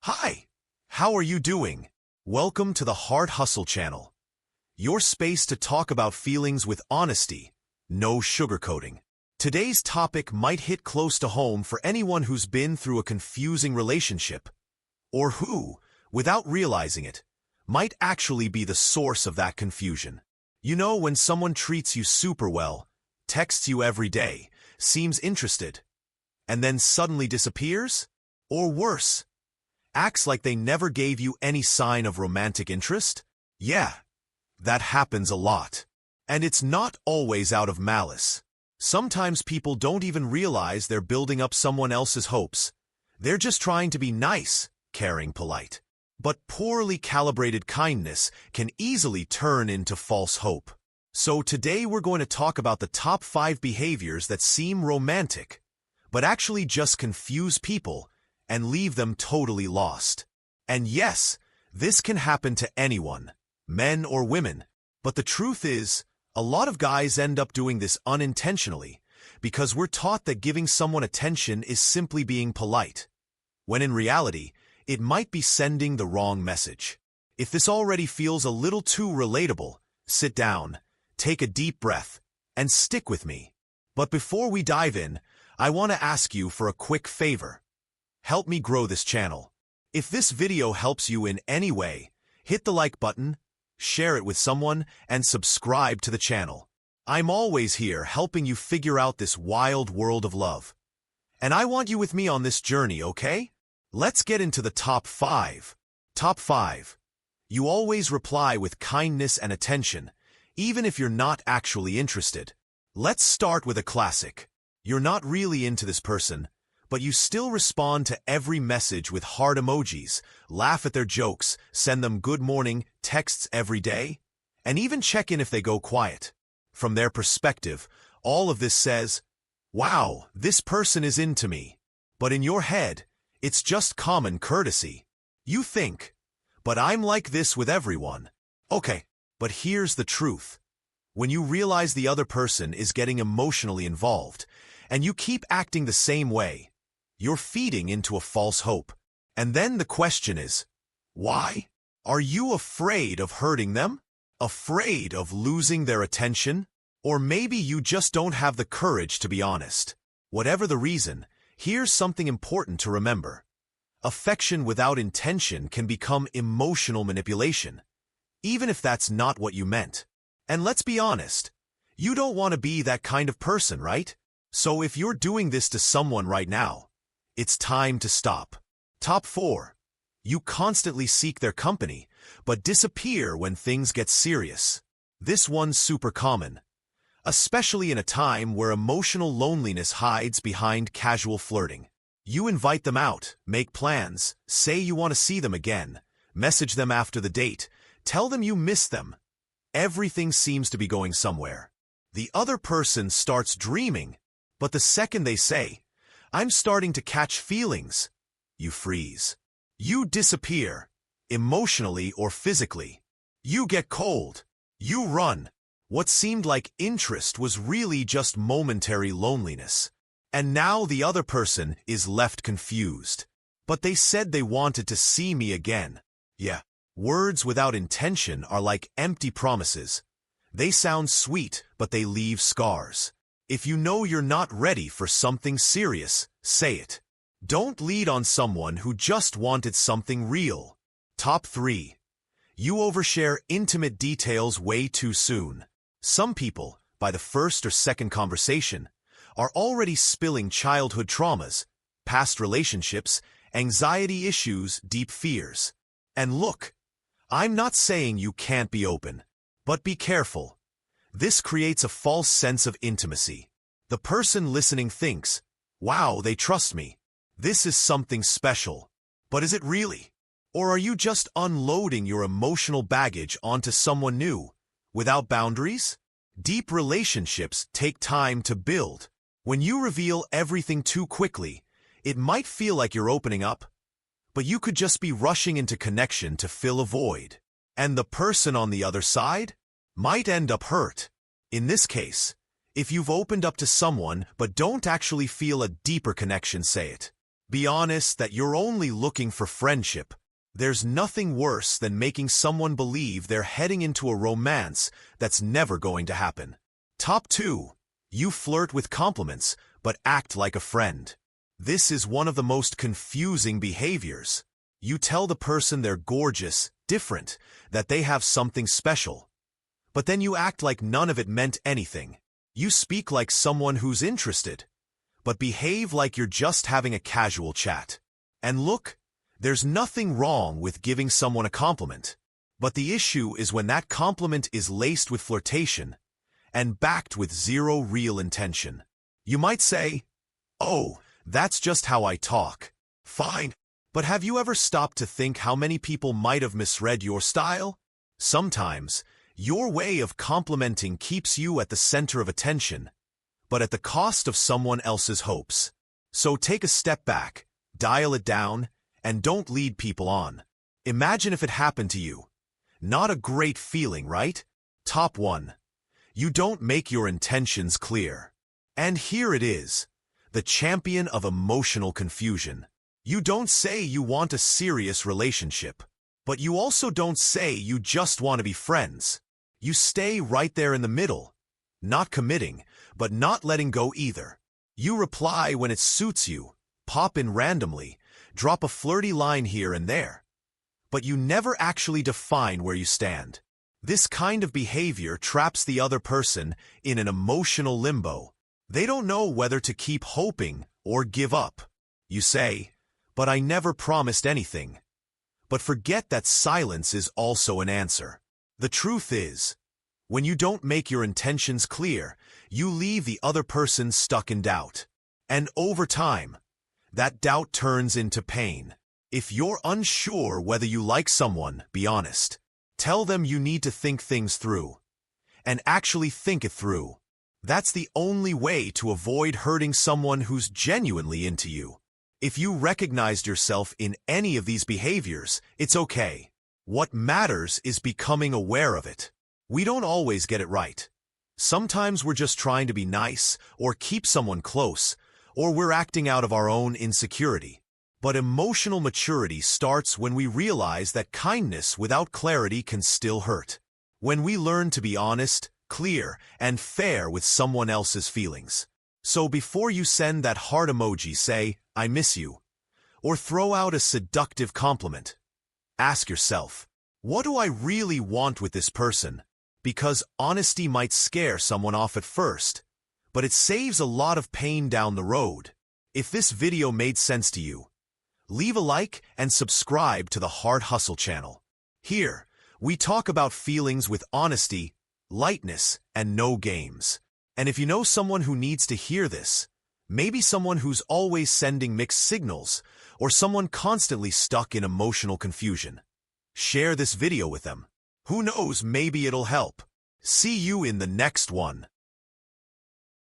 Hi, how are you doing? Welcome to the Heart Hustle channel. Your space to talk about feelings with honesty, no sugarcoating. Today's topic might hit close to home for anyone who's been through a confusing relationship, or who, without realizing it, might actually be the source of that confusion. You know, when someone treats you super well, texts you every day, seems interested, and then suddenly disappears? Or worse, acts like they never gave you any sign of romantic interest? Yeah, that happens a lot. And it's not always out of malice. Sometimes people don't even realize they're building up someone else's hopes. They're just trying to be nice, caring, polite. But poorly calibrated kindness can easily turn into false hope. So today we're going to talk about the top 5 behaviors that seem romantic, but actually just confuse people and leave them totally lost. And yes, this can happen to anyone, men or women. But the truth is, a lot of guys end up doing this unintentionally because we're taught that giving someone attention is simply being polite, when in reality, it might be sending the wrong message. If this already feels a little too relatable, sit down, take a deep breath, and stick with me. But before we dive in, I want to ask you for a quick favor. Help me grow this channel. If this video helps you in any way, hit the like button, share it with someone, and subscribe to the channel. I'm always here helping you figure out this wild world of love. And I want you with me on this journey, okay? Let's get into the top 5. Top 5. You always reply with kindness and attention, even if you're not actually interested. Let's start with a classic. You're not really into this person, but you still respond to every message with heart emojis, laugh at their jokes, send them good morning texts every day, and even check in if they go quiet. From their perspective, all of this says, wow, this person is into me. But in your head, it's just common courtesy. You think, but I'm like this with everyone. Okay, but here's the truth. When you realize the other person is getting emotionally involved, and you keep acting the same way, you're feeding into a false hope. And then the question is, why? Are you afraid of hurting them? Afraid of losing their attention? Or maybe you just don't have the courage to be honest. Whatever the reason, here's something important to remember. Affection without intention can become emotional manipulation, even if that's not what you meant. And let's be honest, you don't want to be that kind of person, right? So if you're doing this to someone right now, it's time to stop. Top 4. You constantly seek their company, but disappear when things get serious. This one's super common, especially in a time where emotional loneliness hides behind casual flirting. You invite them out, make plans, say you want to see them again, message them after the date, tell them you miss them. Everything seems to be going somewhere. The other person starts dreaming, but the second they say, I'm starting to catch feelings, you freeze. You disappear, emotionally or physically. You get cold. You run. What seemed like interest was really just momentary loneliness. And now the other person is left confused. But they said they wanted to see me again. Yeah, words without intention are like empty promises. They sound sweet, but they leave scars. If you know you're not ready for something serious, say it. Don't lead on someone who just wanted something real. Top 3. You overshare intimate details way too soon. Some people, by the first or second conversation, are already spilling childhood traumas, past relationships, anxiety issues, deep fears. And look, I'm not saying you can't be open, but be careful. This creates a false sense of intimacy. The person listening thinks, wow, they trust me. This is something special. But is it really? Or are you just unloading your emotional baggage onto someone new, without boundaries? Deep relationships take time to build. When you reveal everything too quickly, it might feel like you're opening up, but you could just be rushing into connection to fill a void. And the person on the other side might end up hurt. In this case, if you've opened up to someone but don't actually feel a deeper connection, say it. Be honest that you're only looking for friendship. There's nothing worse than making someone believe they're heading into a romance that's never going to happen. Top 2. You flirt with compliments, but act like a friend. This is one of the most confusing behaviors. You tell the person they're gorgeous, different, that they have something special. But then you act like none of it meant anything. You speak like someone who's interested, but behave like you're just having a casual chat. And look, there's nothing wrong with giving someone a compliment. But the issue is when that compliment is laced with flirtation and backed with zero real intention. You might say, "Oh, that's just how I talk." Fine. But have you ever stopped to think how many people might have misread your style? Sometimes, your way of complimenting keeps you at the center of attention, but at the cost of someone else's hopes. So take a step back, dial it down, and don't lead people on. Imagine if it happened to you. Not a great feeling, right? Top 1. You don't make your intentions clear. And here it is, the champion of emotional confusion. You don't say you want a serious relationship, but you also don't say you just want to be friends. You stay right there in the middle, not committing, but not letting go either. You reply when it suits you, pop in randomly, drop a flirty line here and there, but you never actually define where you stand. This kind of behavior traps the other person in an emotional limbo. They don't know whether to keep hoping or give up. You say, "But I never promised anything." But forget that silence is also an answer. The truth is, when you don't make your intentions clear, you leave the other person stuck in doubt. And over time, that doubt turns into pain. If you're unsure whether you like someone, be honest. Tell them you need to think things through. And actually think it through. That's the only way to avoid hurting someone who's genuinely into you. If you recognized yourself in any of these behaviors, it's okay. What matters is becoming aware of it. We don't always get it right. Sometimes we're just trying to be nice, or keep someone close, or we're acting out of our own insecurity. But emotional maturity starts when we realize that kindness without clarity can still hurt. When we learn to be honest, clear, and fair with someone else's feelings. So before you send that heart emoji, say, "I miss you," or throw out a seductive compliment. Ask yourself, what do I really want with this person? Because honesty might scare someone off at first, but it saves a lot of pain down the road. If this video made sense to you, leave a like and subscribe to the Heart Hustle channel. Here, we talk about feelings with honesty, lightness, and no games. And if you know someone who needs to hear this, maybe someone who's always sending mixed signals, or someone constantly stuck in emotional confusion, share this video with them. Who knows, maybe it'll help. See you in the next one.